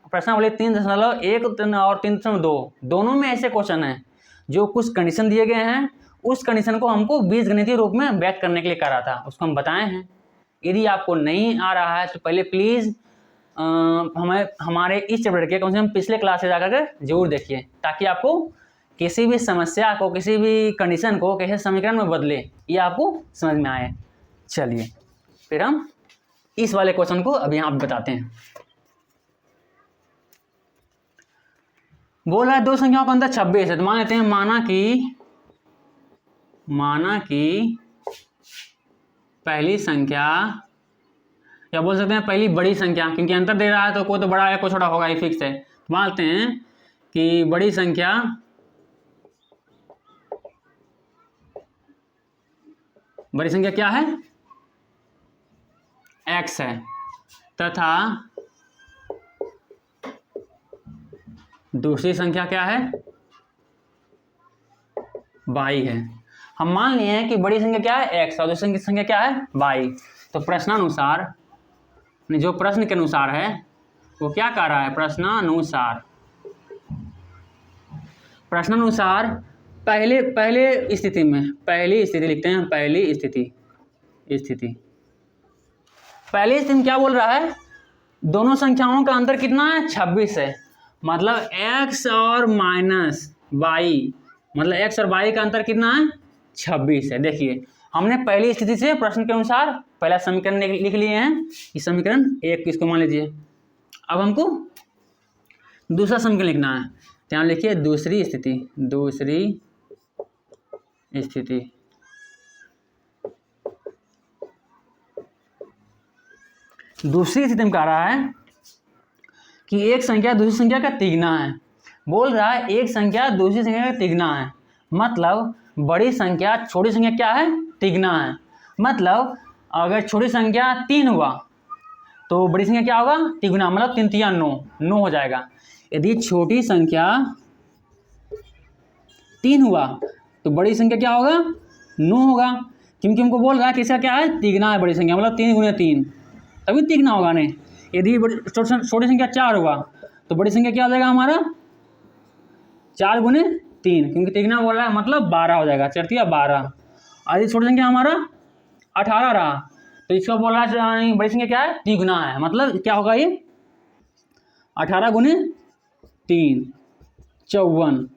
प्रश्नावली 3.1 और 3.2 दोनों में ऐसे क्वेश्चन हैं जो कुछ कंडीशन दिए गए हैं, उस कंडीशन को हमको बीजगणितीय रूप में व्यक्त करने के लिए कहा था, उसको हम बताए हैं। यदि आपको नहीं आ रहा है तो पहले प्लीज़ हमारे इस चैप्टर के कम से कम पिछले क्लास से जाकर के जरूर देखिए, ताकि आपको किसी भी समस्या को, किसी भी कंडीशन को कैसे समीकरण में बदले, ये आपको समझ में आए। चलिए फिर हम इस वाले क्वेश्चन को अभी यहाँ बताते हैं। बोला है दो संख्याओं का अंतर 26 है, तो मान लेते हैं माना कि पहली संख्या, या बोल सकते हैं पहली बड़ी संख्या, क्योंकि अंतर दे रहा है तो कोई तो बड़ा है कोई छोटा होगा, ये फिक्स है। मानते हैं कि बड़ी संख्या क्या है, x है, तथा दूसरी संख्या क्या है, y है। हम मान लिए हैं कि बड़ी संख्या क्या है, x और दूसरी संख्या क्या है, y। तो प्रश्नानुसार, जो प्रश्न के अनुसार है वो क्या कह रहा है, प्रश्नानुसार पहले स्थिति में, पहली स्थिति लिखते हैं, पहली स्थिति में क्या बोल रहा है, दोनों संख्याओं का अंतर कितना है, 26 है। मतलब x और माइनस y, मतलब x और y का अंतर कितना है, 26 है। देखिए हमने पहली स्थिति से प्रश्न के अनुसार पहला समीकरण लिख लिए हैं, इस समीकरण 1 इसको मान लीजिए। अब हमको दूसरा समीकरण लिखना है, यहाँ लिखिए दूसरी स्थिति। दूसरी स्थिति में कह रहा है कि एक संख्या दूसरी संख्या का तिगुना है। बोल रहा है एक संख्या दूसरी संख्या का तिगुना है, मतलब बड़ी संख्या छोटी संख्या क्या है, तिगुना है। मतलब अगर छोटी संख्या 3 हुआ तो बड़ी संख्या क्या होगा, तिगुना, मतलब 3 तिया 9 हो जाएगा। यदि छोटी संख्या 3 हुआ तो बड़ी संख्या क्या होगा, 9 होगा, क्योंकि हमको बोल रहा है कि इसका क्या है, तिगुना है बड़ी संख्या, मतलब 3 गुणे 3। तभी तिगुना होगा नहीं। यदि छोटी संख्या 4 होगा तो बड़ी संख्या क्या हो जाएगा हमारा 4 गुने 3, क्योंकि तिगुना बोल रहा है मतलब 12 हो जाएगा, 4 या 12। और यदि छोटी संख्या हमारा 18 रहा तो इसका बोल रहा है बड़ी संख्या क्या है तिगुना है, मतलब क्या होगा ये 18 गुने 3 54।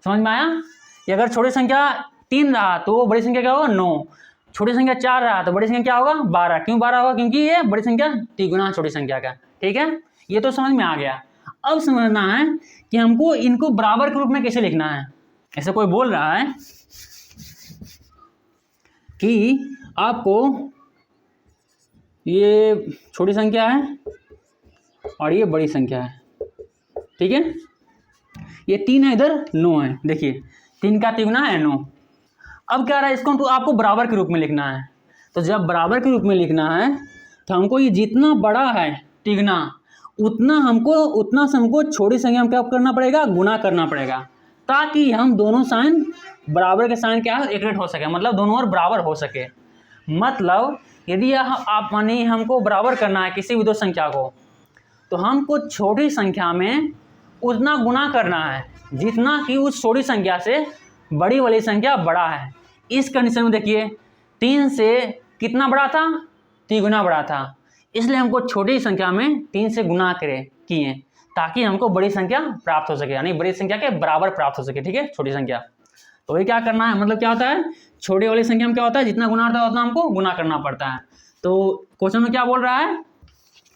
समझ में आया? कि अगर छोटी संख्या 3 रहा तो बड़ी संख्या क्या होगा 9, छोटी संख्या 4 रहा तो बड़ी संख्या क्या होगा 12। क्यों 12 होगा? क्योंकि ये बड़ी संख्या तिगुना छोटी संख्या का। ठीक है, ये तो समझ में आ गया। अब समझना है कि हमको इनको बराबर के रूप में कैसे लिखना है। ऐसे कोई बोल रहा है कि आपको ये छोटी संख्या है और ये बड़ी संख्या है, ठीक है, ये 3 है, इधर 9 है। देखिए 3 का तिगुना है 9। अब क्या रहा है, इसको तो आपको बराबर के रूप में लिखना है। तो जब बराबर के रूप में लिखना है तो हमको ये जितना बड़ा है तिगुना उतना से हमको छोटी संख्या में क्या करना पड़ेगा, गुना करना पड़ेगा, ताकि हम दोनों साइन बराबर के साइन क्या है इक्वल हो सके, मतलब दोनों ओर बराबर हो सके। मतलब यदि आप मानिए हमको बराबर करना है किसी भी दो संख्या को, तो हमको छोटी संख्या में उतना गुना करना है जितना कि उस छोटी संख्या से बड़ी वाली संख्या बड़ा है। इस कंडीशन में देखिए 3 से कितना बड़ा था, तिगुना बड़ा था, इसलिए हमको छोटी संख्या में 3 से गुना किए ताकि हमको बड़ी संख्या प्राप्त हो सके, यानी बड़ी संख्या के बराबर प्राप्त हो सके। ठीक है, छोटी संख्या। तो ये क्या करना है, मतलब क्या होता है छोटी वाली संख्या में क्या होता है जितना गुना होता है उतना हमको गुना करना पड़ता है। तो क्वेश्चन में क्या बोल रहा है,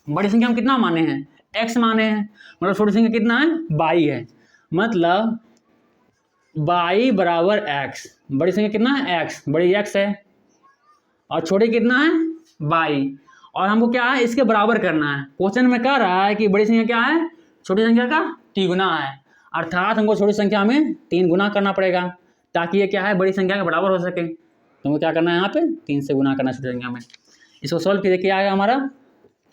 बड़ी संख्या में कितना माने हैं x माने हैं, मतलब छोटी संख्या कितना है y है, मतलब y बराबर x। बड़ी संख्या कितना है x, बड़ी x है, और छोटी कितना है y, और हमको क्या है इसके बराबर करना है। क्वेश्चन में कह रहा है कि बड़ी संख्या क्या है छोटी संख्या का तिगुना है, अर्थात हमको छोटी संख्या में 3 गुना करना पड़ेगा ताकि ये क्या है बड़ी संख्या के बराबर हो सके। तो हमको क्या करना है यहाँ पे 3 से गुना करना छोटी संख्या में। इसको सॉल्व कीजिए, क्या आएगा हमारा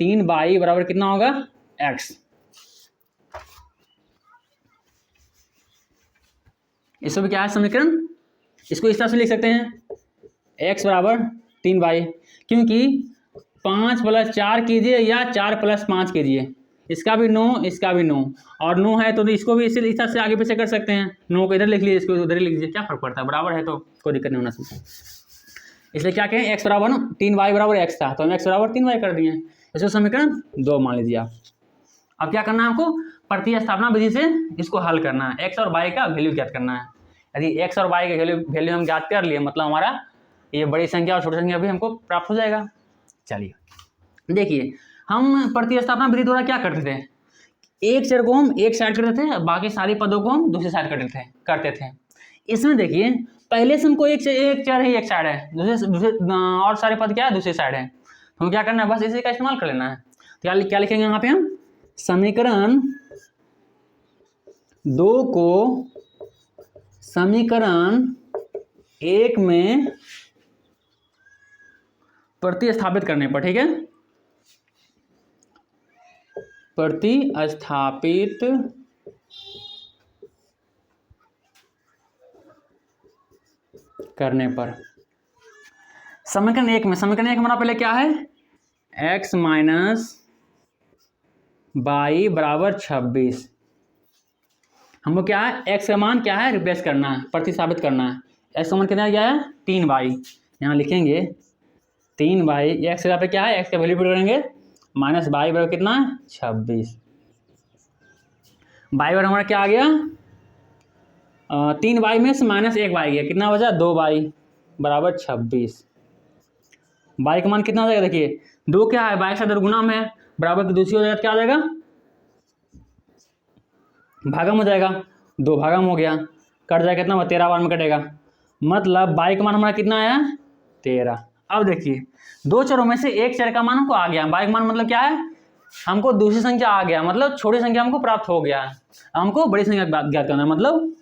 3y बराबर कितना होगा x। इसको भी क्या है समीकरण, इसको इस तरह से लिख सकते हैं x बराबर 3y, क्योंकि 5 + 4 कीजिए या 4 + 5 कीजिए, इसका भी 9 इसका भी 9, और 9 है तो इसको भी इस तरह से आगे पीछे कर सकते हैं। 9 को इधर लिख लीजिए, इसको उधर लिख लीजिए, क्या फर्क पड़ता है, बराबर है तो कोई दिक्कत नहीं होना चाहिए। इसलिए क्या कहें x बराबर 3y बराबर x था तो हम x बराबर 3y कर दिए। इसको समीकरण 2 मान लीजिए आप। अब क्या करना है हमको प्रतिस्थापना विधि से इसको हल करना है, x और y का वैल्यू ज्ञात करना है। यदि x और y के वैल्यू हम ज्ञात कर लिए मतलब हमारा ये बड़ी संख्या और छोटी संख्या भी हमको प्राप्त हो जाएगा। चलिए देखिए, हम प्रतिस्थापना विधि द्वारा क्या करते थे, एक चर को हम एक साइड करते थे, बाकी सारी पदों को हम दूसरी साइड करते थे। इसमें देखिए पहले से हमको एक चर ही एक साइड है, दूसरे और सारे पद क्या है दूसरी साइड है, तो हम क्या करना है बस इसी का इस्तेमाल कर लेना है। तो क्या लिखेंगे यहाँ पे हम, समीकरण 2 को समीकरण 1 में प्रतिस्थापित करने पर, ठीक है, प्रतिस्थापित करने पर समीकरण 1 में, समीकरण 1 हमारा पहले क्या है x - y बराबर 26। हमको क्या है x का मान क्या है रिप्लेस करना है, प्रतिस्थापित करना है। x का मान कितना गया है 3y, यहाँ लिखेंगे 3y, x जगह पे क्या है x का वैल्यू पुट करेंगे -y बराबर कितना है 26। y बराबर हमारा क्या आ गया 3y में से -1y गया, कितना बचा 2y बराबर 26। y का मान कितना हो जाएगा, देखिए 2 क्या है y के साथ गुना में है, बराबर की दूसरी हो जाएगा क्या हो जाएगा भागम हो जाएगा, 2 भागम हो गया, कट जाएगा कितना 13 बार में कटेगा, मतलब y का मान हमारा कितना आया 13। अब देखिए दो चरों में से एक चर का मान हमको आ गया, y का मान मतलब क्या है हमको दूसरी संख्या आ गया, मतलब छोटी संख्या हमको प्राप्त हो गया, हमको बड़ी संख्या ज्ञात करना है, मतलब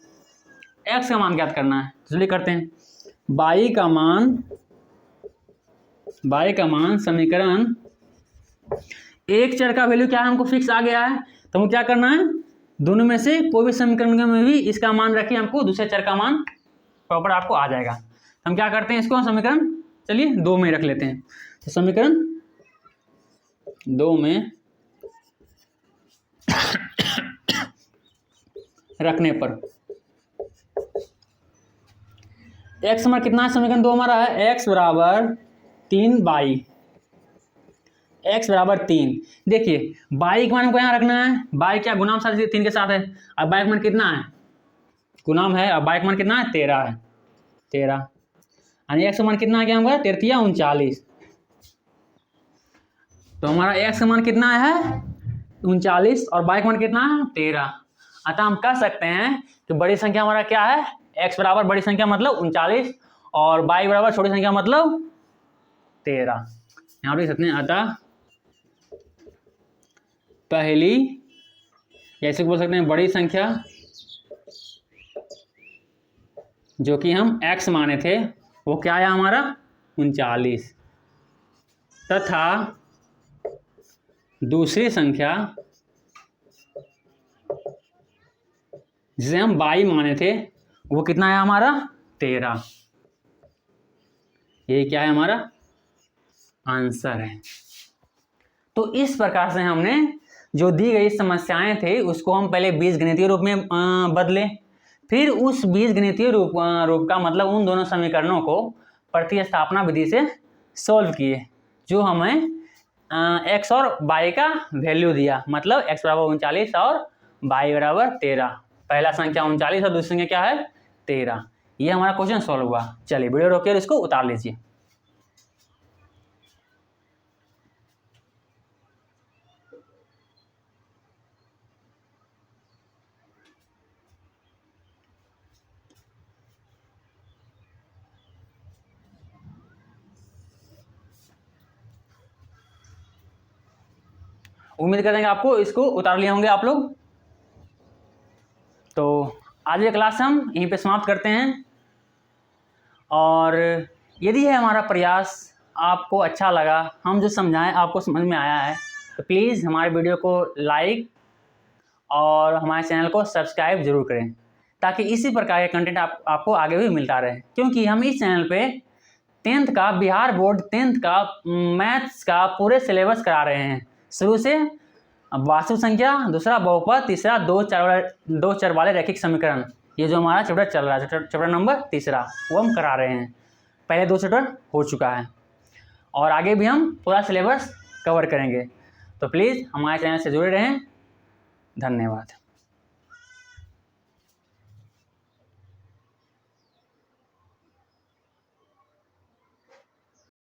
x का मान ज्ञात करना है। चलिए करते हैं, y का मान समीकरण एक चर का वैल्यू क्या है हमको फिक्स आ गया है, तो हमको क्या करना है दोनों में से कोई भी समीकरण में भी इसका मान रखिए, हमको दूसरे चर का मान प्रॉपर आपको आ जाएगा। हम क्या करते हैं इसको समीकरण चलिए 2 में रख लेते हैं। तो समीकरण 2 में रखने पर x हमारा कितना है, समीकरण 2 हमारा है x बराबर 3 बाई x बराबर 3। देखिए बाई के मान हमको यहाँ रखना है, बाई क्या गुणाम साथ 3 के साथ है। अब बाई का मान कितना है, गुणाम है, अब बाई का मान कितना है 13 है, 13 यानी x का मान कितना आ गया हमारा 13 39। तो हमारा x का मान कितना है 39 और बाई का मान कितना है 13। अतः हम कह सकते हैं कि बड़ी संख्या हमारा क्या है, x बराबर बड़ी संख्या मतलब 39 और बाई बराबर छोटी संख्या मतलब 13। यहाँ देख सकते हैं अतः पहली, जैसे बोल सकते हैं बड़ी संख्या जो कि हम x माने थे वो क्या है हमारा 39, तथा दूसरी संख्या जिसे हम बाई माने थे वो कितना है हमारा 13। ये क्या है हमारा आंसर है। तो इस प्रकार से हमने जो दी गई समस्याएं थे उसको हम पहले बीजगणितीय रूप में बदले, फिर उस बीजगणितीय रूप का मतलब उन दोनों समीकरणों को प्रतिस्थापना विधि से सॉल्व किए, जो हमें x और y का वैल्यू दिया, मतलब x बराबर 39 और y बराबर 13। पहला संख्या 39 और दूसरी संख्या क्या है 13। ये हमारा क्वेश्चन सॉल्व हुआ। चलिए वीडियो रोकिए और इसको उतार लीजिए। उम्मीद करेंगे आपको इसको उतार लिए होंगे आप लोग। तो आज ये क्लास हम यहीं पे समाप्त करते हैं, और यदि है हमारा प्रयास आपको अच्छा लगा, हम जो समझाएं आपको समझ में आया है, तो प्लीज़ हमारे वीडियो को लाइक और हमारे चैनल को सब्सक्राइब जरूर करें, ताकि इसी प्रकार के कंटेंट आपको आगे भी मिलता रहे। क्योंकि हम इस चैनल पे 10th का बिहार बोर्ड 10th का मैथ्स का पूरे सिलेबस करा रहे हैं, शुरू से वास्तविक संख्या, दूसरा बहुपद, तीसरा दो चर वाले रैखिक समीकरण। ये जो हमारा चैप्टर चल रहा है, चैप्टर नंबर 3 वो हम करा रहे हैं। पहले 2 चैप्टर हो चुका है और आगे भी हम पूरा सिलेबस कवर करेंगे। तो प्लीज़ हमारे चैनल से जुड़े रहें। धन्यवाद।